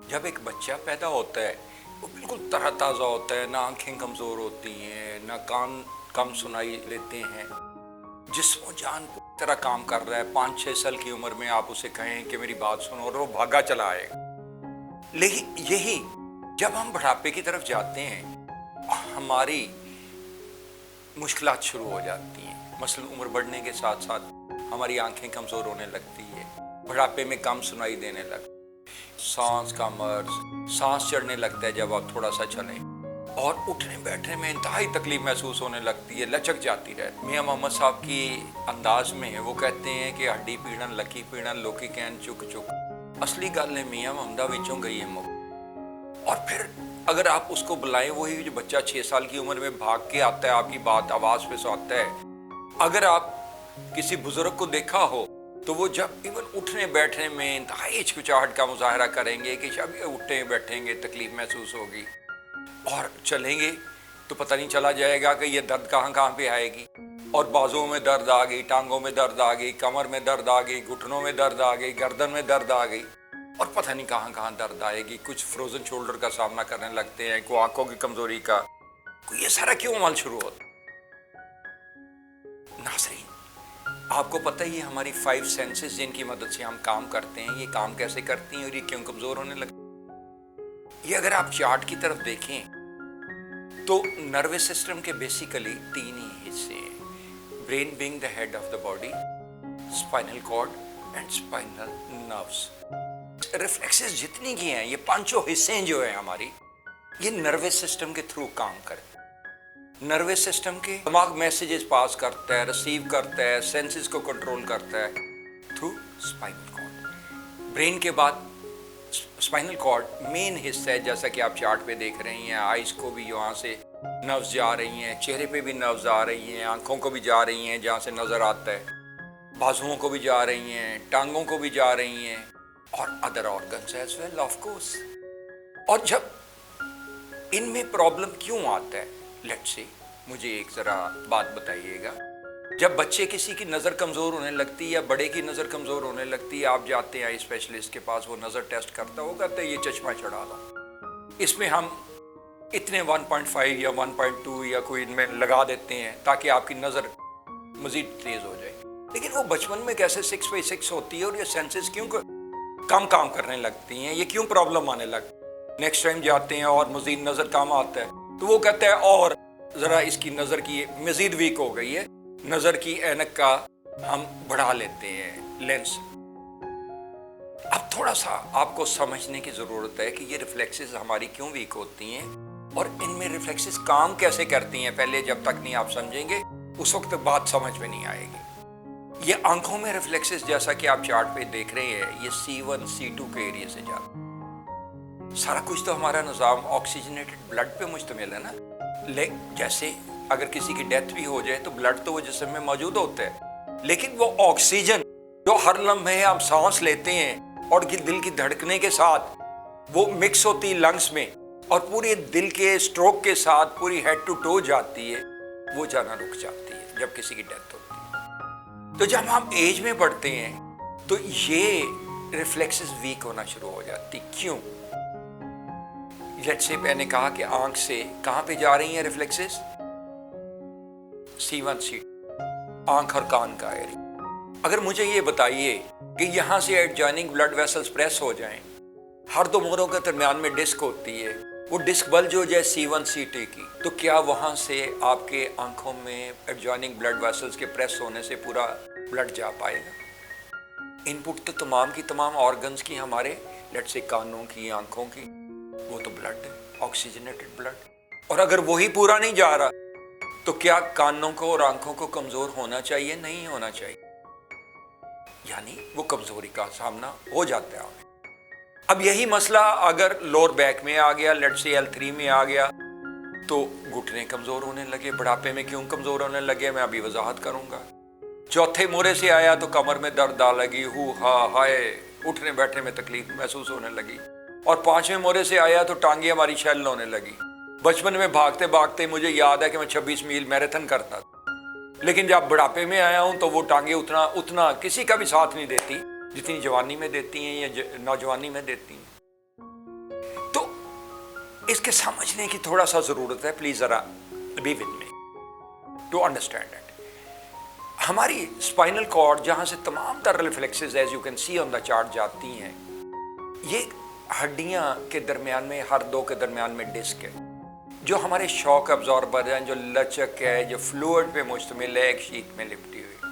जब एक बच्चा पैदा होता है वो बिल्कुल तरोताज़ा होता है, ना आंखें कमज़ोर होती हैं, ना कान कम सुनाई लेते हैं, जिस्म जान पूरी तरह काम कर रहा है। 5-6 साल की उम्र में आप उसे कहें कि मेरी बात सुनो और वो भागा चला आएगा। लेकिन यही जब हम बुढ़ापे की तरफ जाते हैं हमारी मुश्किलात शुरू हो जाती हैं। मसलन उम्र बढ़ने के साथ साथ हमारी आंखें कमज़ोर होने लगती है, बुढ़ापे में कम सुनाई देने लगती है, सांस का मर्ज, सांस चढ़ने लगता है जब आप थोड़ा सा चलें, और उठने बैठने में इंतहाई तकलीफ महसूस होने लगती है, लचक जाती रहती। मियाँ मोहम्मद साहब की अंदाज में वो कहते हैं कि हड्डी पीड़न, लकी पीड़न, लोकी कहन चुक चुक, असली गल ने मियाँ मोहम्मदा विचों गई है मुक। और फिर अगर आप उसको बुलाएं, वही जो बच्चा 6 साल की उम्र में भाग के आता है, आपकी बात आवाज़ पे सुनता है, अगर आप किसी बुजुर्ग को देखा हो तो वो जब इवन उठने बैठने में इंतहाई हिचकिचाहट का मुजाहरा करेंगे कि जब ये उठे बैठेंगे तकलीफ महसूस होगी, और चलेंगे तो पता नहीं चला जाएगा कि ये दर्द कहाँ पे आएगी, और बाजुओं में दर्द आ गई, टांगों में दर्द आ गई, कमर में दर्द आ गई, घुटनों में दर्द आ गई, गर्दन में दर्द आ गई, और पता नहीं कहाँ दर्द आएगी। कुछ फ्रोजन शोल्डर का सामना करने लगते हैं, को आंखों की कमजोरी का। ये सारा क्यों अमल शुरू होता? नाज़रीन, आपको पता ही है हमारी 5 सेंसेस जिनकी मदद से हम काम करते हैं, ये काम कैसे करती हैं और ये क्यों कमजोर होने लगती? ये अगर आप चार्ट की तरफ देखें तो नर्वस सिस्टम के बेसिकली 3 ही हिस्से हैं। Brain being the head of the body, spinal cord and spinal nerves. Reflexes जितनी की हैं, ये 5 हिस्से जो है हमारी, ये नर्वस सिस्टम के थ्रू काम करते हैं। नर्वस सिस्टम के दिमाग मैसेजेस पास करता है, रिसीव करता है, सेंसेस को कंट्रोल करता है थ्रू स्पाइनल कॉर्ड। ब्रेन के बाद स्पाइनल कॉर्ड मेन हिस्सा है, जैसा कि आप चार्ट पे देख रही हैं। आइज को भी यहाँ से नर्व्स जा रही हैं, चेहरे पे भी नर्व्स आ रही हैं, आंखों को भी जा रही हैं जहाँ से नजर आता है, बाजुओं को भी जा रही हैं, टांगों को भी जा रही हैं, और other organs as well of course. और जब इनमें प्रॉब्लम क्यों आता है, लेट्स सी, मुझे एक जरा बात बताइएगा। जब बच्चे किसी की नज़र कमज़ोर होने लगती है या बड़े की नज़र कमज़ोर होने लगती है, आप जाते हैं आई स्पेशलिस्ट के पास, वो नज़र टेस्ट करता है, वो कहते हैं ये चश्मा चढ़ा दो, इसमें हम इतने 1.5 या 1.2 या कोई इनमें लगा देते हैं ताकि आपकी नज़र मज़ीद तेज़ हो जाए। लेकिन वो बचपन में कैसे 6/6 होती है और ये सेंसेस क्यों कम काम करने लगती हैं, ये क्यों प्रॉब्लम आने लगती? नेक्स्ट टाइम जाते हैं और मज़ीद नज़र कम आता है तो वो कहता है और ज़रा इसकी नज़र की मज़ीद वीक हो गई है, नज़र की ऐनक का हम बढ़ा लेते हैं लेंस। अब थोड़ा सा आपको समझने की ज़रूरत है कि ये रिफ्लेक्सेस हमारी क्यों वीक होती हैं और इनमें रिफ्लेक्सेस काम कैसे करती हैं। पहले जब तक नहीं आप समझेंगे उस वक्त बात समझ में नहीं आएगी। ये आंखों में रिफ्लेक्सेस जैसा कि आप चार्ट पे देख रहे हैं, ये C1 C2 के एरिया से जाता है। सारा कुछ तो हमारा निज़ाम ऑक्सीजनेटेड ब्लड पे मुश्तमिल है ना। जैसे अगर किसी की डेथ भी हो जाए तो ब्लड तो वो जिस्म में मौजूद होता है, लेकिन वो ऑक्सीजन जो हर लम्हे हम सांस लेते हैं और दिल की धड़कने के साथ वो मिक्स होती है लंग्स में और पूरे दिल के स्ट्रोक के साथ पूरी हेड टू टो जाती है, वो जाना रुक जाती है जब किसी की डेथ होती है। तो जब हम एज में बढ़ते हैं तो ये रिफ्लेक्सेस वीक होना शुरू हो जाती। क्यों? जैसे मैंने कहा कि आंख से कहां पे जा रही हैं रिफ्लेक्सेस? C1 C2, आंख और कान का एरिया। अगर मुझे ये बताइए कि यहां से एडजॉइनिंग ब्लड वेसल्स प्रेस हो जाएं, हर 2 मोहरों के दरमियान में डिस्क होती है, वो डिस्क बल्ज हो जाए C1 C2 की, तो क्या वहां से आपके आंखों में एडजॉइनिंग ब्लड वेसल्स के प्रेस होने से पूरा ब्लड जा पाएगा? इनपुट तो तमाम की तमाम ऑर्गन्स की हमारे, लेट्स से कानों की, आंखों की, वो तो ब्लड है, ऑक्सीजनेटेड ब्लड। और अगर वही पूरा नहीं जा रहा तो क्या कानों को और आंखों को कमजोर होना चाहिए? नहीं होना चाहिए, यानी वो कमजोरी का सामना हो जाता है। अब यही मसला अगर लोअर बैक में आ गया, लेट्स से L3 में आ गया, तो घुटने कमजोर होने लगे। बुढ़ापे में क्यों कमजोर होने लगे मैं अभी वजाहत करूंगा। चौथे मोरे से आया तो कमर में दर्द आ लगी, हु हा हाय, उठने बैठने में तकलीफ महसूस होने लगी। और 5वें मोरे से आया तो टांगे हमारी शैल होने लगी। बचपन में भागते भागते मुझे याद है कि मैं 26 मील मैराथन करता था, लेकिन जब बुढ़ापे में आया हूं तो वो टांगे उतना किसी का भी साथ नहीं देती जितनी जवानी में देती हैं या नौजवानी में देती हैं। اس کے سمجھنے کی تھوڑا سا ضرورت ہے. پلیز ذرا be with me to understand it. ہماری اسپائنل کارڈ جہاں سے تمام تر reflexes as you can see on the chart جاتی ہیں، یہ ہڈیاں کے درمیان میں، ہر دو کے درمیان میں ڈسک ہے جو ہمارے شاک ابزاربر ہیں، جو لچک ہے، جو فلوئڈ پہ مشتمل ہے، ایک شیٹ میں لپٹی ہوئی.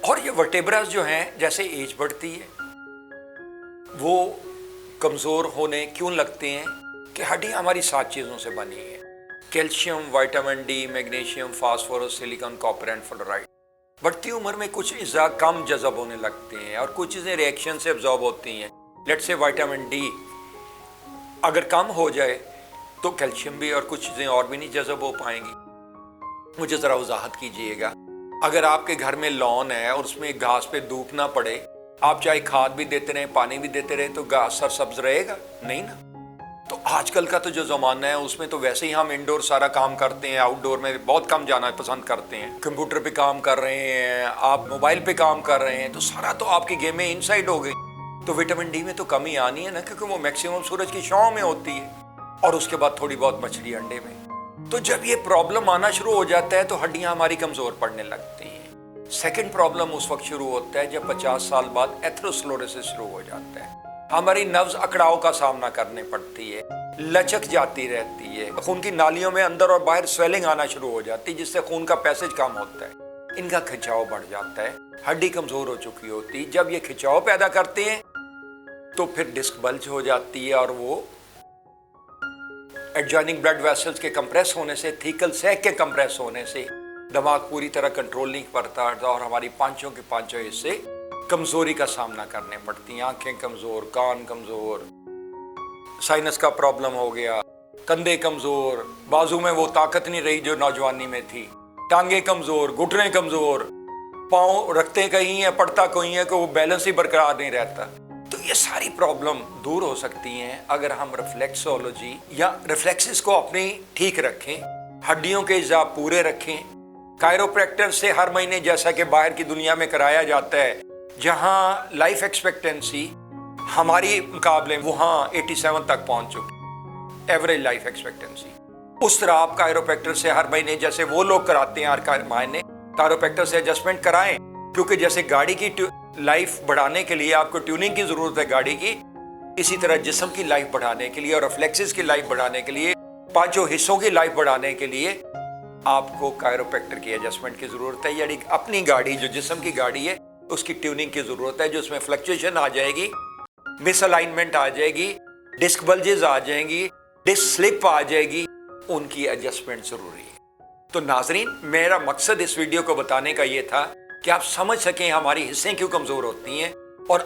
اور یہ ورٹیبراز جو ہیں جیسے ایج بڑھتی ہے وہ کمزور ہونے کیوں لگتے ہیں کہ ہڈیاں ہماری 7 چیزوں سے بنی ہیں: calcium, vitamin D, magnesium, phosphorus, silicon, copper and fluoride. بڑھتی عمر میں کچھ اجزاء کم جذب ہونے لگتے ہیں اور کچھ چیزیں ریئیکشن سے ابزارب ہوتی ہیں. لیٹ سے وائٹامن ڈی اگر کم ہو جائے تو کیلشیم بھی اور کچھ چیزیں اور بھی نہیں جذب ہو پائیں گی. مجھے ذرا وضاحت کیجئے گا. اگر آپ کے گھر میں لان ہے اور اس میں گھاس پہ دھوپ نہ پڑے، آپ چاہے کھاد بھی دیتے رہیں، پانی بھی دیتے رہیں، تو گھاس سرسبز رہے گا نہیں نا. تو آج کل کا تو جو زمانہ ہے اس میں تو ویسے ہی ہم انڈور سارا کام کرتے ہیں، آؤٹ ڈور میں بہت کم جانا پسند کرتے ہیں. کمپیوٹر پہ کام کر رہے ہیں، آپ موبائل پہ کام کر رہے ہیں، تو سارا تو آپ کی گیمیں ان سائڈ ہو گئی. تو وٹامن ڈی میں تو کمی آنی ہے نا، کیونکہ وہ میکسیمم سورج کی چھاؤں میں ہوتی ہے اور اس کے بعد تھوڑی بہت مچھلی انڈے میں. تو جب یہ پرابلم آنا شروع ہو جاتا ہے تو ہڈیاں ہماری کمزور پڑنے لگتی ہیں. سیکنڈ پرابلم اس وقت شروع ہوتا ہے جب 50 سال بعد ایتھروسکلوروسس شروع ہو جاتا ہے. ہماری نبض اکڑاؤ کا سامنا کرنے پڑتی ہے، لچک جاتی رہتی ہے، خون کی نالیوں میں اندر اور باہر سویلنگ آنا شروع ہو جاتی ہے جس سے خون کا پیسج کم ہوتا ہے، ان کا کھنچاؤ بڑھ جاتا ہے، ہڈی کمزور ہو چکی ہوتی. جب یہ کھنچاؤ پیدا کرتے ہیں تو پھر ڈسک بلج ہو جاتی ہے اور وہ ایڈجوائننگ بلڈ ویسلز کے کمپریس ہونے سے، تھیکل سیک کے کمپریس ہونے سے دماغ پوری طرح کنٹرول نہیں کرتا اور ہماری پانچوں کے پانچوں حصے کمزوری کا سامنا کرنے پڑتی ہیں. آنکھیں کمزور، کان کمزور، سائنس کا پرابلم ہو گیا، کندھے کمزور، بازو میں وہ طاقت نہیں رہی جو نوجوانی میں تھی، ٹانگیں کمزور، گھٹنے کمزور، پاؤں رکھتے کہیں ہیں پڑتا کہیں ہے کہ وہ بیلنس ہی برقرار نہیں رہتا. تو یہ ساری پرابلم دور ہو سکتی ہیں اگر ہم ریفلیکسولوجی یا ریفلیکسز کو اپنی ٹھیک رکھیں، ہڈیوں کے اجزاء پورے رکھیں. کائروپریکٹر سے ہر مہینے، جیسا کہ باہر کی دنیا میں کرایا جاتا ہے، جہاں لائف ایکسپیکٹنسی ہماری مقابلے وہاں 87 تک پہنچ چکی، ایوریج لائف ایکسپیکٹنسی، اس طرح آپ کائروپریکٹر سے ہر مہینے، جیسے وہ لوگ کراتے ہیں ہر مہینے، کائروپریکٹر سے ایڈجسٹمنٹ کرائیں. کیونکہ جیسے گاڑی کی لائف بڑھانے کے لیے آپ کو ٹیوننگ کی ضرورت ہے گاڑی کی، اسی طرح جسم کی لائف بڑھانے کے لیے اور ریفلیکسز کی لائف بڑھانے کے لیے، پانچوں حصوں کی لائف بڑھانے کے لیے آپ کو کائروپریکٹر کی ایڈجسٹمنٹ کی ضرورت ہے. یعنی اپنی گاڑی جو جسم کی گاڑی ہے اس کی ٹیوننگ کی ضرورت ہے، جو اس میں فلکچویشن آ جائے گی، مس الائنمنٹ آ جائے گی، ڈسک بلجز آ جائیں گی، ڈسک سلپ آ جائے گی، ان کی ایڈجسٹمنٹ ضروری ہے. تو ناظرین، میرا مقصد اس ویڈیو کو بتانے کا یہ تھا کہ آپ سمجھ سکیں ہماری حصیں کیوں کمزور ہوتی ہیں، اور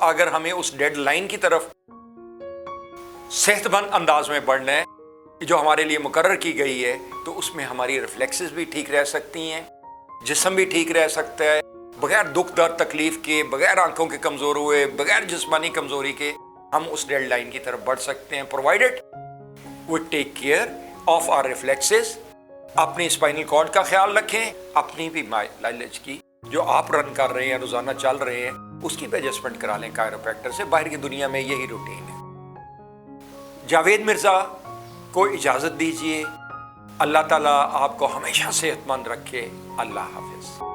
اگر ہمیں اس ڈیڈ لائن کی طرف صحت مند انداز میں بڑھنا ہے جو ہمارے لیے مقرر کی گئی ہے، تو اس میں ہماری ریفلیکسز بھی ٹھیک رہ سکتی ہیں، جسم بھی ٹھیک رہ سکتا ہے، بغیر دکھ درد تکلیف کے، بغیر آنکھوں کے کمزور ہوئے، بغیر جسمانی کمزوری کے ہم اس ڈیڈ لائن کی طرف بڑھ سکتے ہیں، provided we take care of our reflexes. اپنی اسپائنل کارڈ کا خیال رکھیں، اپنی بھی مائلیج کی جو آپ رن کر رہے ہیں، روزانہ چل رہے ہیں، اس کی بھی ایڈجسٹمنٹ کرا لیں کائروپریکٹر سے. باہر کی دنیا میں یہی روٹین ہے. جاوید مرزا کو اجازت دیجیے. اللہ تعالیٰ آپ کو ہمیشہ صحت مند رکھے. اللہ حافظ.